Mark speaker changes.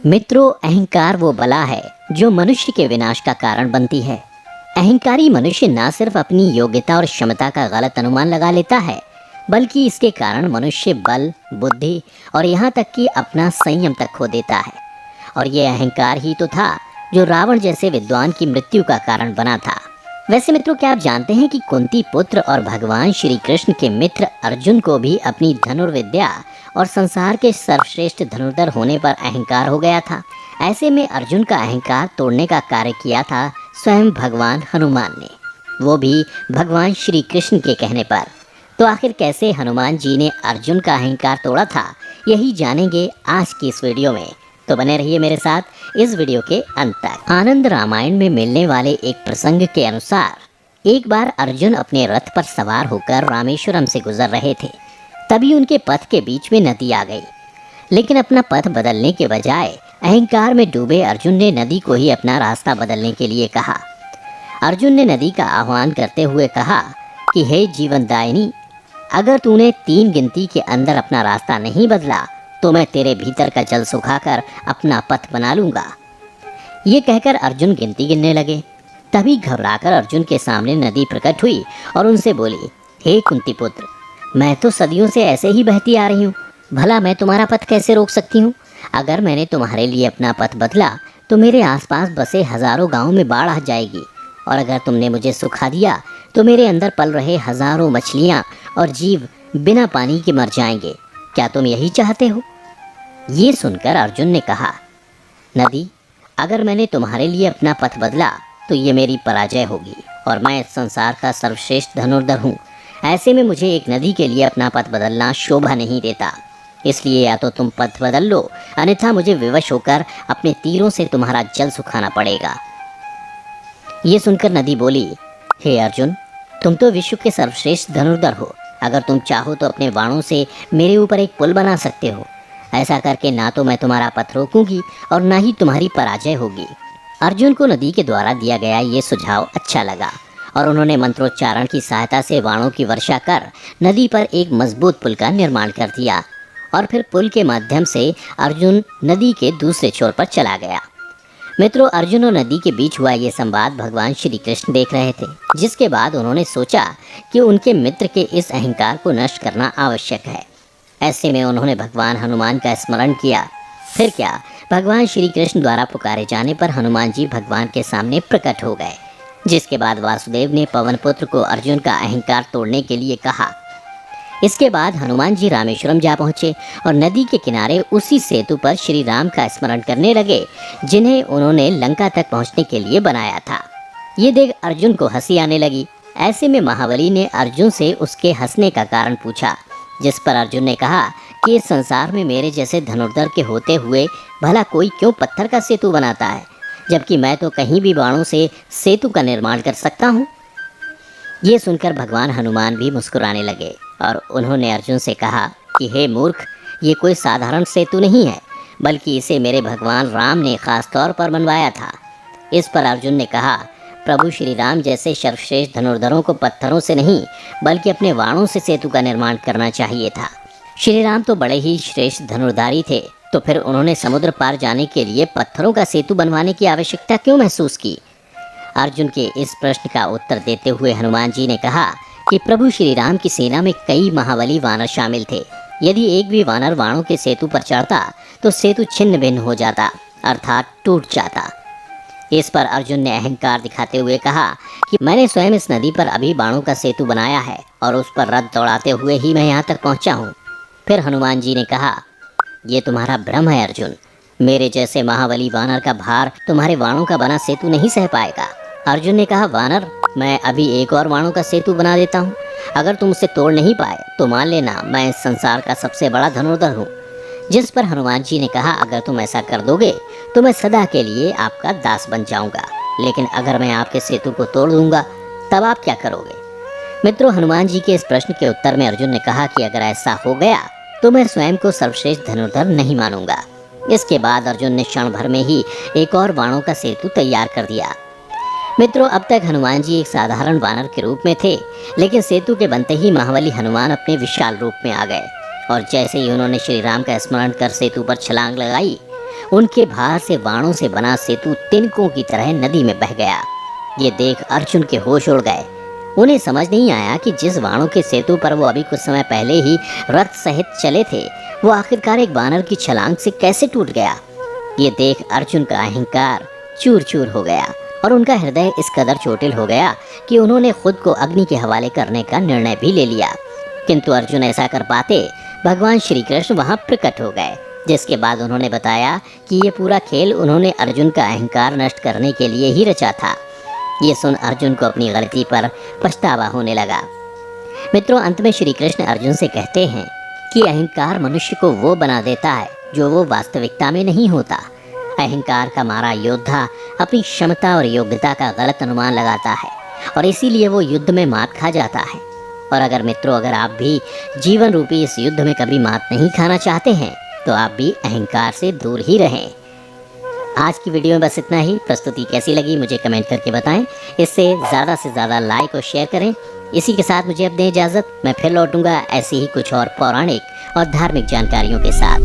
Speaker 1: मित्रों, अहंकार वो बला है जो मनुष्य के विनाश का कारण बनती है। अहंकारी मनुष्य न सिर्फ अपनी योग्यता और क्षमता का गलत अनुमान लगा लेता है, बल्कि इसके कारण मनुष्य बल, बुद्धि और यहाँ तक कि अपना संयम तक खो देता है। और ये अहंकार ही तो था जो रावण जैसे विद्वान की मृत्यु का कारण बना था। वैसे मित्रों, क्या आप जानते हैं कि कुंती पुत्र और भगवान श्री कृष्ण के मित्र अर्जुन को भी अपनी धनुर्विद्या और संसार के सर्वश्रेष्ठ धनुर्धर होने पर अहंकार हो गया था। ऐसे में अर्जुन का अहंकार तोड़ने का कार्य किया था स्वयं भगवान हनुमान ने, वो भी भगवान श्री कृष्ण के कहने पर। तो आखिर कैसे हनुमान जी ने अर्जुन का अहंकार तोड़ा था, यही जानेंगे आज की इस वीडियो में। तो बने रहिए मेरे साथ इस वीडियो के अंत तक। आनंद रामायण में मिलने वाले एक प्रसंग के अनुसार एक बार अर्जुन अपने रथ पर सवार होकर रामेश्वरम से गुजर रहे थे। तभी उनके पथ के बीच में नदी आ गई, लेकिन अपना पथ बदलने के बजाय अहंकार में डूबे अर्जुन ने नदी को ही अपना रास्ता बदलने के लिए कहा। अर्जुन ने नदी का आह्वान करते हुए कहा कि हे जीवनदायिनी, अगर तूने 3 गिनती के अंदर अपना रास्ता नहीं बदला तो मैं तेरे भीतर का जल सुखाकर अपना पथ बना लूंगा। ये कहकर अर्जुन गिनती गिनने लगे। तभी घबराकर अर्जुन के सामने नदी प्रकट हुई और उनसे बोली, हे कुंती पुत्र, मैं तो सदियों से ऐसे ही बहती आ रही हूँ, भला मैं तुम्हारा पथ कैसे रोक सकती हूँ? अगर मैंने तुम्हारे लिए अपना पथ बदला तो मेरे आसपास बसे हजारों गाँव में बाढ़ आ जाएगी, और अगर तुमने मुझे सुखा दिया तो मेरे अंदर पल रहे हजारों मछलियाँ और जीव बिना पानी के मर जाएंगे। क्या तुम यही चाहते हो? ये सुनकर अर्जुन ने कहा, नदी, अगर मैंने तुम्हारे लिए अपना पथ बदला तो ये मेरी पराजय होगी, और मैं इस संसार का सर्वश्रेष्ठ धनुर्धर हूँ। ऐसे में मुझे एक नदी के लिए अपना पथ बदलना शोभा नहीं देता। इसलिए या तो तुम पथ बदल लो, अन्यथा मुझे विवश होकर अपने तीरों से तुम्हारा जल सुखाना पड़ेगा। ये सुनकर नदी बोली, हे अर्जुन, तुम तो विश्व के सर्वश्रेष्ठ धनुर्धर हो। अगर तुम चाहो तो अपने बाणों से मेरे ऊपर एक पुल बना सकते हो। ऐसा करके ना तो मैं तुम्हारा पथ रोकूंगी और ना ही तुम्हारी पराजय होगी। अर्जुन को नदी के द्वारा दिया गया ये सुझाव अच्छा लगा और उन्होंने मंत्रोच्चारण की सहायता से बाणों की वर्षा कर नदी पर एक मजबूत पुल का निर्माण कर दिया, और फिर पुल के माध्यम से अर्जुन नदी के दूसरे छोर पर चला गया। मित्रों, अर्जुन और नदी के बीच हुआ ये संवाद भगवान श्री कृष्ण देख रहे थे, जिसके बाद उन्होंने सोचा कि उनके मित्र के इस अहंकार को नष्ट करना आवश्यक है। ऐसे में उन्होंने भगवान हनुमान का स्मरण किया। फिर क्या, भगवान श्री कृष्ण द्वारा पुकारे जाने पर हनुमान जी भगवान के सामने प्रकट हो गए, जिसके बाद वासुदेव ने पवन पुत्र को अर्जुन का अहंकार तोड़ने के लिए कहा। इसके बाद हनुमान जी रामेश्वरम जा पहुँचे और नदी के किनारे उसी सेतु पर श्री राम का स्मरण करने लगे, जिन्हें उन्होंने लंका तक पहुँचने के लिए बनाया था। ये देख अर्जुन को हंसी आने लगी। ऐसे में महाबली ने अर्जुन से उसके हंसने का कारण पूछा, जिस पर अर्जुन ने कहा कि इस संसार में मेरे जैसे धनुर्धर के होते हुए भला कोई क्यों पत्थर का सेतु बनाता है, जबकि मैं तो कहीं भी बाणों से सेतु का निर्माण कर सकता हूँ। ये सुनकर भगवान हनुमान भी मुस्कुराने लगे और उन्होंने अर्जुन से कहा कि हे मूर्ख, ये कोई साधारण सेतु नहीं है, बल्कि इसे मेरे भगवान राम ने खास तौर पर बनवाया था। इस पर अर्जुन ने कहा, प्रभु श्री राम जैसे सर्वश्रेष्ठ धनुर्धरों को पत्थरों से नहीं बल्कि अपने बाणों से सेतु का निर्माण करना चाहिए था। श्री राम तो बड़े ही श्रेष्ठ धनुर्धारी थे, तो फिर उन्होंने समुद्र पार जाने के लिए पत्थरों का सेतु बनवाने की आवश्यकता क्यों महसूस की? अर्जुन के इस प्रश्न का उत्तर देते हुए हनुमान जी ने कहा कि प्रभु श्री राम की सेना में कई महाबली वानर शामिल थे। यदि एक भी वानर बाणों के सेतु पर चढ़ता तो सेतु छिन्न भिन्न हो जाता, अर्थात टूट जाता। इस पर अर्जुन ने अहंकार दिखाते हुए कहा कि मैंने स्वयं इस नदी पर अभी बाणों का सेतु बनाया है और उस पर रथ दौड़ाते हुए ही मैं यहाँ तक पहुँचा हूँ। फिर हनुमान जी ने कहा, ये तुम्हारा भ्रम है अर्जुन, मेरे जैसे महाबली वानर का भार तुम्हारे बाणों का बना सेतु नहीं सह पाएगा। अर्जुन ने कहा, वानर, मैं अभी एक और बाणों का सेतु बना देता हूँ। अगर तुम उसे तोड़ नहीं पाए तो मान लेना मैं इस संसार का सबसे बड़ा धनुर्धर हूँ। जिस पर हनुमान जी ने कहा, अगर तुम ऐसा कर दोगे तो मैं सदा के लिए आपका दास बन जाऊंगा, लेकिन अगर मैं आपके सेतु को तोड़ दूंगा तब आप क्या करोगे? मित्रों, हनुमान जी के इस प्रश्न के उत्तर में अर्जुन ने कहा कि अगर ऐसा हो गया तो मैं स्वयं को सर्वश्रेष्ठ धनुर्धर नहीं मानूंगा। इसके बाद अर्जुन ने क्षण भर में ही एक और बाणों का सेतु तैयार कर दिया। मित्रों, अब तक हनुमान जी एक साधारण वानर के रूप में थे, लेकिन सेतु के बनते ही महाबली हनुमान अपने विशाल रूप में आ गए और जैसे ही उन्होंने श्री राम का स्मरण कर सेतु पर छलांग लगाई उनके भार से बाणों से बना सेतु तिनकों की तरह नदी में बह गया। ये देख अर्जुन के होश उड़ गए। उन्हें समझ नहीं आया कि जिस बाणों के सेतु पर वो अभी कुछ समय पहले ही रथ सहित चले थे, वो आखिरकार एक बानर की छलांग से कैसे टूट गया। ये देख अर्जुन का अहंकार चूर चूर हो गया और उनका हृदय इस कदर चोटिल हो गया कि उन्होंने खुद को अग्नि के हवाले करने का निर्णय भी ले लिया। किंतु अर्जुन ऐसा कर पाते, भगवान श्री कृष्ण वहाँ प्रकट हो गए, जिसके बाद उन्होंने बताया कि ये पूरा खेल उन्होंने अर्जुन का अहंकार नष्ट करने के लिए ही रचा था। ये सुन अर्जुन को अपनी गलती पर पछतावा होने लगा। मित्रों, अंत में श्री कृष्ण अर्जुन से कहते हैं कि अहंकार मनुष्य को वो बना देता है जो वो वास्तविकता में नहीं होता। अहंकार का मारा योद्धा अपनी क्षमता और योग्यता का गलत अनुमान लगाता है और इसीलिए वो युद्ध में मात खा जाता है। और अगर मित्रों, अगर आप भी जीवन रूपी इस युद्ध में कभी मात नहीं खाना चाहते हैं तो आप भी अहंकार से दूर ही रहें। आज की वीडियो में बस इतना ही। प्रस्तुति कैसी लगी मुझे कमेंट करके बताएं। इससे ज़्यादा से ज़्यादा लाइक और शेयर करें। इसी के साथ मुझे अब दें इजाज़त। मैं फिर लौटूंगा ऐसी ही कुछ और पौराणिक और धार्मिक जानकारियों के साथ।